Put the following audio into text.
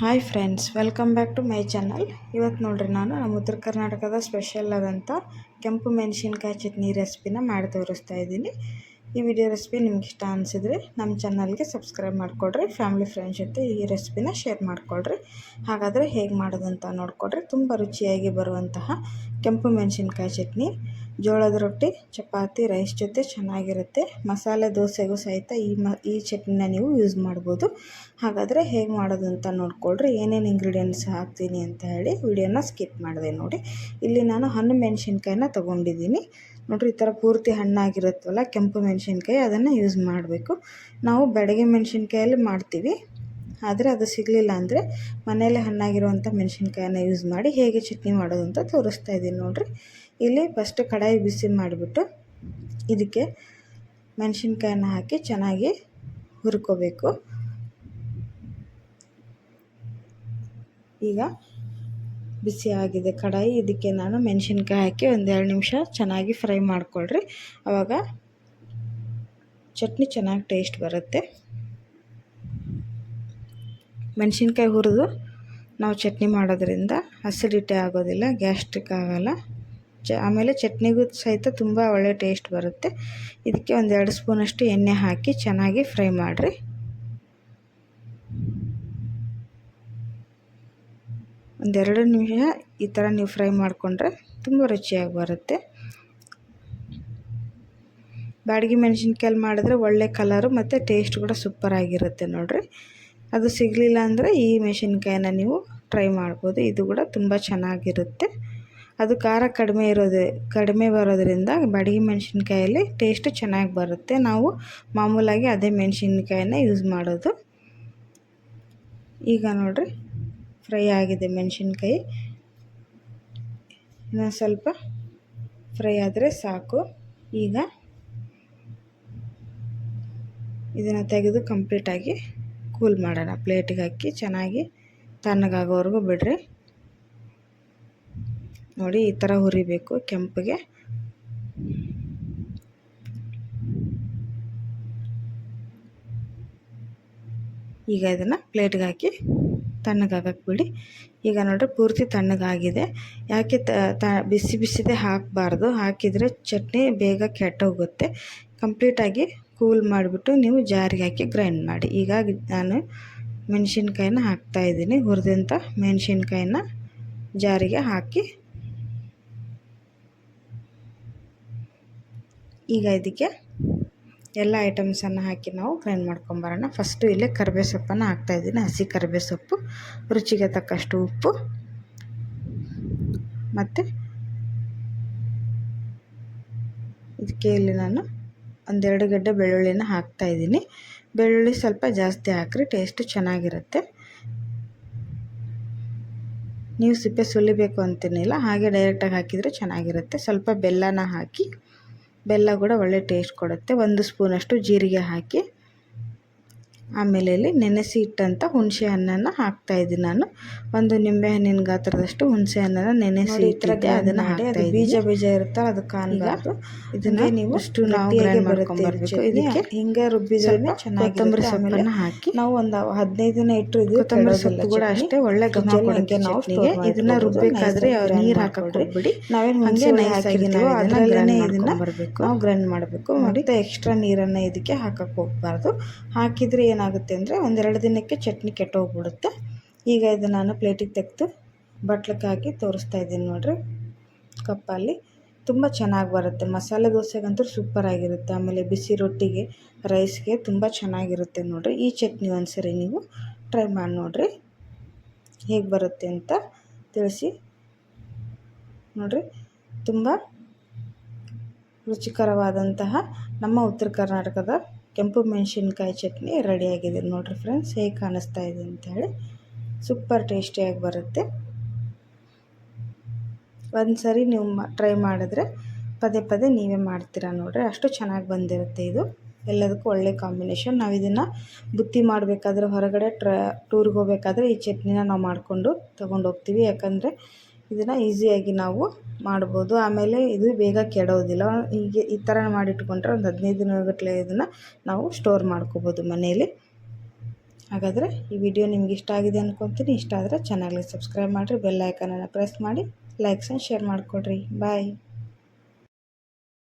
Hi friends, welcome back to my channel. ಇವತ್ತು ನೋಡ್ರಿ ನಾನು ನಮ್ಮ ಉತ್ತರ ಕರ್ನಾಟಕದ ಸ್ಪೆಷಲ್ ಆದಂಥ ಕೆಂಪು ಮೆಣಸಿನ್ಕಾಯಿ ಚಟ್ನಿ ರೆಸಿಪಿನ ಮಾಡಿ ತೋರಿಸ್ತಾ ಇದ್ದೀನಿ. ಈ ವಿಡಿಯೋ ರೆಸಿಪಿ ನಿಮ್ಗೆ ಇಷ್ಟ ಅನಿಸಿದ್ರೆ ನಮ್ಮ ಚಾನಲ್ಗೆ ಸಬ್ಸ್ಕ್ರೈಬ್ ಮಾಡಿಕೊಡ್ರಿ, ಫ್ಯಾಮಿಲಿ ಫ್ರೆಂಡ್ಸ್ ಜೊತೆ ಈ ರೆಸಿಪಿನ ಶೇರ್ ಮಾಡಿಕೊಡ್ರಿ. ಹಾಗಾದರೆ ಹೇಗೆ ಮಾಡೋದಂತ ನೋಡಿಕೊಡ್ರಿ. ತುಂಬ ರುಚಿಯಾಗಿ ಬರುವಂತಹ ಕೆಂಪು ಮೆಣಸಿನ್ಕಾಯಿ ಚಟ್ನಿ ಜೋಳದ ರೊಟ್ಟಿ, ಚಪಾತಿ, ರೈಸ್ ಜೊತೆ ಚೆನ್ನಾಗಿರುತ್ತೆ. ಮಸಾಲೆ ದೋಸೆಗೂ ಸಹಿತ ಈ ಚಟ್ನಿನ ನೀವು ಯೂಸ್ ಮಾಡ್ಬೋದು. ಹಾಗಾದರೆ ಹೇಗೆ ಮಾಡೋದು ಅಂತ ನೋಡಿಕೊಡ್ರಿ. ಏನೇನು ಇಂಗ್ರೀಡಿಯೆಂಟ್ಸ್ ಹಾಕ್ತೀನಿ ಅಂತ ಹೇಳಿ ವಿಡಿಯೋನ ಸ್ಕಿಪ್ ಮಾಡಿದೆ ನೋಡಿ. ಇಲ್ಲಿ ನಾನು ಹಣ್ಣು ಮೆಣಸಿನ್ಕಾಯಿನ ತೊಗೊಂಡಿದ್ದೀನಿ ನೋಡಿರಿ. ಈ ಥರ ಪೂರ್ತಿ ಹಣ್ಣಾಗಿರುತ್ತಲ್ಲ ಕೆಂಪು ಮೆಣಸಿನ್ಕಾಯಿ, ಅದನ್ನು ಯೂಸ್ ಮಾಡಬೇಕು. ನಾವು ಬೆಳಗ್ಗೆ ಮೆಣಸಿನ್ಕಾಯಲ್ಲಿ ಮಾಡ್ತೀವಿ, ಆದರೆ ಅದು ಸಿಗಲಿಲ್ಲ ಅಂದರೆ ಮನೆಯಲ್ಲೇ ಹಣ್ಣಾಗಿರುವಂಥ ಮೆಣಸಿನ್ಕಾಯನ್ನು ಯೂಸ್ ಮಾಡಿ ಹೇಗೆ ಚಟ್ನಿ ಮಾಡೋದು ಅಂತ ತೋರಿಸ್ತಾ ಇದ್ದೀನಿ ನೋಡಿರಿ. ಇಲ್ಲಿ ಫಸ್ಟ್ ಕಡಾಯಿ ಬಿಸಿ ಮಾಡಿಬಿಟ್ಟು ಇದಕ್ಕೆ ಮೆಣಸಿನ್ಕಾಯನ್ನು ಹಾಕಿ ಚೆನ್ನಾಗಿ ಹುರ್ಕೋಬೇಕು. ಈಗ ಬಿಸಿ ಆಗಿದೆ ಕಡಾಯಿ. ಇದಕ್ಕೆ ನಾನು ಮೆಣಸಿನ್ಕಾಯಿ ಹಾಕಿ 1-2 ನಿಮಿಷ ಚೆನ್ನಾಗಿ ಫ್ರೈ ಮಾಡಿಕೊಳ್ರಿ. ಆವಾಗ ಚಟ್ನಿ ಚೆನ್ನಾಗಿ ಟೇಸ್ಟ್ ಬರುತ್ತೆ. ಮೆಣಸಿನ್ಕಾಯಿ ಹುರಿದು ನಾವು ಚಟ್ನಿ ಮಾಡೋದ್ರಿಂದ ಅಸಿಡಿಟಿ ಆಗೋದಿಲ್ಲ, ಗ್ಯಾಸ್ಟ್ರಿಕ್ ಆಗೋಲ್ಲ. ಆಮೇಲೆ ಚಟ್ನಿಗೂ ಸಹಿತ ತುಂಬ ಒಳ್ಳೆ ಟೇಸ್ಟ್ ಬರುತ್ತೆ. ಇದಕ್ಕೆ 1-2 ಸ್ಪೂನಷ್ಟು ಎಣ್ಣೆ ಹಾಕಿ ಚೆನ್ನಾಗಿ ಫ್ರೈ ಮಾಡಿರಿ. ಒಂದೆರಡು ನಿಮಿಷ ಈ ಥರ ನೀವು ಫ್ರೈ ಮಾಡಿಕೊಂಡ್ರೆ ತುಂಬ ರುಚಿಯಾಗಿ ಬರುತ್ತೆ. ಬ್ಯಾಡಗಿ ಮೆಣಸಿನ್ಕಾಯಲ್ಲಿ ಮಾಡಿದ್ರೆ ಒಳ್ಳೆ ಕಲರು ಮತ್ತು ಟೇಸ್ಟ್ ಕೂಡ ಸೂಪರಾಗಿರುತ್ತೆ ನೋಡಿರಿ. ಅದು ಸಿಗಲಿಲ್ಲ ಅಂದರೆ ಈ ಮೆಣಸಿನ್ಕಾಯಿನ ನೀವು ಟ್ರೈ ಮಾಡ್ಬೋದು. ಇದು ಕೂಡ ತುಂಬ ಚೆನ್ನಾಗಿರುತ್ತೆ. ಅದು ಖಾರ ಕಡಿಮೆ ಬರೋದ್ರಿಂದ ಬ್ಯಾಡಗಿ ಮೆಣಸಿನ್ಕಾಯಲ್ಲಿ ಟೇಸ್ಟ್ ಚೆನ್ನಾಗಿ ಬರುತ್ತೆ. ನಾವು ಮಾಮೂಲಾಗಿ ಅದೇ ಮೆಣಸಿನ್ಕಾಯಿನ ಯೂಸ್ ಮಾಡೋದು. ಈಗ ನೋಡಿರಿ ಫ್ರೈ ಆಗಿದೆ ಮೆಣಸಿನ್ಕಾಯಿ. ಇನ್ನೊಂದು ಸ್ವಲ್ಪ ಫ್ರೈ ಆದರೆ ಸಾಕು. ಈಗ ಇದನ್ನು ತೆಗೆದು ಕಂಪ್ಲೀಟಾಗಿ ಕೂಲ್ ಮಾಡೋಣ. ಪ್ಲೇಟಿಗೆ ಹಾಕಿ ಚೆನ್ನಾಗಿ ತಣ್ಣಗಾಗೋವರೆಗೂ ಬಿಡ್ರಿ. ನೋಡಿ ಈ ಥರ ಹುರಿಬೇಕು ಕೆಂಪಗೆ. ಈಗ ಇದನ್ನು ಪ್ಲೇಟ್ಗೆ ಹಾಕಿ ತಣ್ಣಗಾಗಕ್ಕೆ ಬಿಡಿ. ಈಗ ನೋಡಿರಿ ಪೂರ್ತಿ ತಣ್ಣಗಾಗಿದೆ. ಯಾಕೆ ಬಿಸಿದೇ ಹಾಕಬಾರ್ದು, ಹಾಕಿದರೆ ಚಟ್ನಿ ಬೇಗ ಕೆಟ್ಟೋಗುತ್ತೆ. ಕಂಪ್ಲೀಟಾಗಿ ಕೂಲ್ ಮಾಡಿಬಿಟ್ಟು ನೀವು ಜಾರಿಗೆ ಹಾಕಿ ಗ್ರೈಂಡ್ ಮಾಡಿ. ಈಗ ನಾನು ಮೆಣಸಿನ್ಕಾಯಿನ ಹಾಕ್ತಾಯಿದ್ದೀನಿ. ಹುರಿದಂಥ ಮೆಣಸಿನ್ಕಾಯಿನ ಜಾರಿಗೆ ಹಾಕಿ ಈಗ ಇದಕ್ಕೆ ಎಲ್ಲ ಐಟಮ್ಸನ್ನು ಹಾಕಿ ನಾವು ಗ್ರೈಂಡ್ ಮಾಡ್ಕೊಂಬರೋಣ. ಫಸ್ಟು ಇಲ್ಲೇ ಕರಿಬೇವು ಸೊಪ್ಪನ್ನು ಹಾಕ್ತಾಯಿದ್ದೀನಿ. ಹಸಿ ಕರಿಬೇವು ಸೊಪ್ಪು, ರುಚಿಗೆ ತಕ್ಕಷ್ಟು ಉಪ್ಪು, ಮತ್ತು ಇದಕ್ಕೆ ಇಲ್ಲಿ ನಾನು 1-2 ಗಡ್ಡೆ ಬೆಳ್ಳುಳ್ಳಿನ ಹಾಕ್ತಾಯಿದ್ದೀನಿ. ಬೆಳ್ಳುಳ್ಳಿ ಸ್ವಲ್ಪ ಜಾಸ್ತಿ ಹಾಕ್ರಿ, ಟೇಸ್ಟು ಚೆನ್ನಾಗಿರುತ್ತೆ. ನೀವು ಸಿಪ್ಪೆ ಸುಲಿಬೇಕು ಅಂತೇನಿಲ್ಲ, ಹಾಗೆ ಡೈರೆಕ್ಟಾಗಿ ಹಾಕಿದರೆ ಚೆನ್ನಾಗಿರುತ್ತೆ. ಸ್ವಲ್ಪ ಬೆಲ್ಲನ ಹಾಕಿ, ಬೆಲ್ಲ ಕೂಡ ಒಳ್ಳೆ ಟೇಸ್ಟ್ ಕೊಡುತ್ತೆ. 1 ಸ್ಪೂನಷ್ಟು ಜೀರಿಗೆ ಹಾಕಿ, ಆಮೇಲೆ ಇಲ್ಲಿ ನೆನೆಸಿ ಇಟ್ಟಂಥ ಹುಣಸೆ ಹಣ್ಣನ್ನು ಹಾಕ್ತಾಯಿದ್ದೀನಿ ನಾನು. 1 ನಿಂಬೆಹಣ್ಣಿನ ಗಾತ್ರದಷ್ಟು ಹುಣಸೆ ಹಣ್ಣನ್ನು ನೆನೆಸಿ ಇಟ್ಟಿದ್ದೆ, ಅದನ್ನು ಹಾಕ್ತಾಯಿದ್ದೀನಿ. ಬೀಜ ಇರುತ್ತಲ್ಲ ಅದು ಕಾಣಬಾರ್ದು. ಇದನ್ನು ನೀವು ನಾವು ಗ್ರೈಂಡ್ ಮಾಡ್ಕೊಂಬರ್ಬೇಕು. ಇದಕ್ಕೆ ಹಿಂಗೆ ರುಬ್ಬಿದ್ರೆ ಚೆನ್ನಾಗಿ ಕೊತ್ತಂಬರಿ ಸೊಪ್ಪನ್ನು ಹಾಕಿ ನಾವು ಒಂದು 15 ದಿನ ಇಟ್ಟರು ಇದು ಕೊತ್ತಂಬರಿ ಸೊಪ್ಪು ಕೂಡ ಅಷ್ಟೇ ಒಳ್ಳೆ ಘಮ ಕೊಡುತ್ತೆ ಚಟ್ನಿಗೆ. ಇದನ್ನು ರುಬ್ಬಬೇಕಾದ್ರೆ ನೀರು ಹಾಕಕ್ಕೆ ಹೋಗ್ಬಿಡಿ. ನಾವೇನು ಹಂಗೆ ನೈಸ್ ಆಗಿದ್ದೀವೋ ಅದರಲ್ಲೇ ಇದನ್ನು ನಾವು ಗ್ರೈಂಡ್ ಮಾಡಬೇಕು. ನೋಡಿ ಎಕ್ಸ್ಟ್ರಾ ನೀರನ್ನು ಇದಕ್ಕೆ ಹಾಕಕ್ಕೆ ಹೋಗಬಾರ್ದು. ಹಾಕಿದರೆ ಏನಾಗುತ್ತೆ ಅಂದರೆ 1-2 ದಿನಕ್ಕೆ ಚಟ್ನಿ ಕೆಟ್ಟೋಗ್ಬಿಡುತ್ತೆ. ಈಗ ಇದು ನಾನು ಪ್ಲೇಟಿಗೆ ತೆಗೆದು ಬಟ್ಲಕ್ಕೆ ಹಾಕಿ ತೋರಿಸ್ತಾ ಇದ್ದೀನಿ ನೋಡಿರಿ. ಕಪ್ಪಲ್ಲಿ ತುಂಬ ಚೆನ್ನಾಗಿ ಬರುತ್ತೆ. ಮಸಾಲೆ ದೋಸೆಗಂತೂ ಸೂಪರಾಗಿರುತ್ತೆ. ಆಮೇಲೆ ಬಿಸಿ ರೊಟ್ಟಿಗೆ, ರೈಸ್ಗೆ ತುಂಬ ಚೆನ್ನಾಗಿರುತ್ತೆ ನೋಡಿರಿ. ಈ ಚಟ್ನಿ ಒಂದ್ಸರಿ ನೀವು ಟ್ರೈ ಮಾಡಿ ನೋಡಿರಿ, ಹೇಗೆ ಬರುತ್ತೆ ಅಂತ ತಿಳಿಸಿ ನೋಡಿರಿ. ತುಂಬ ರುಚಿಕರವಾದಂತಹ ನಮ್ಮ ಉತ್ತರ ಕರ್ನಾಟಕದ ಕೆಂಪು ಮೆಣಸಿನ್ಕಾಯಿ ಚಟ್ನಿ ರೆಡಿಯಾಗಿದೆ ನೋಡಿರಿ ಫ್ರೆಂಡ್ಸ್. ಹೇಗೆ ಕಾಣಿಸ್ತಾ ಇದೆ ಅಂಥೇಳಿ ಸೂಪರ್ ಟೇಸ್ಟಿಯಾಗಿ ಬರುತ್ತೆ. ಒಂದು ಸರಿ ನೀವು ಟ್ರೈ ಮಾಡಿದ್ರೆ ಪದೇ ನೀವೇ ಮಾಡ್ತೀರಾ ನೋಡಿರಿ, ಅಷ್ಟು ಚೆನ್ನಾಗಿ ಬಂದಿರುತ್ತೆ. ಇದು ಎಲ್ಲದಕ್ಕೂ ಒಳ್ಳೆ ಕಾಂಬಿನೇಷನ್. ನಾವು ಇದನ್ನು ಬುತ್ತಿ ಮಾಡಬೇಕಾದ್ರೆ, ಹೊರಗಡೆ ಟೂರ್ಗೆ ಹೋಗಬೇಕಾದ್ರೆ ಈ ಚಟ್ನಿನ ನಾವು ಮಾಡಿಕೊಂಡು ತೊಗೊಂಡೋಗ್ತೀವಿ. ಯಾಕಂದರೆ ಇದನ್ನು ಈಸಿಯಾಗಿ ನಾವು ಮಾಡ್ಬೋದು. ಆಮೇಲೆ ಇದು ಬೇಗ ಕೆಡೋದಿಲ್ಲ. ಹೀಗೆ ಈ ಥರ ಮಾಡಿಟ್ಕೊಂಡ್ರೆ ಒಂದು 15 ದಿನಗಟ್ಟಲೆ ಇದನ್ನು ನಾವು ಸ್ಟೋರ್ ಮಾಡ್ಕೋಬೋದು ಮನೆಯಲ್ಲಿ. ಹಾಗಾದರೆ ಈ ವಿಡಿಯೋ ನಿಮ್ಗೆ ಇಷ್ಟ ಆಗಿದೆ ಅಂದ್ಕೊತೀನಿ. ಇಷ್ಟ ಆದರೆ ಚಾನಲ್ಗೆ ಸಬ್ಸ್ಕ್ರೈಬ್ ಮಾಡಿರಿ, ಬೆಲ್ ಐಕನನ್ನು ಪ್ರೆಸ್ ಮಾಡಿ, ಲೈಕ್ಸ್ ಆ್ಯಂಡ್ ಶೇರ್ ಮಾಡಿಕೊಡ್ರಿ. ಬಾಯ್.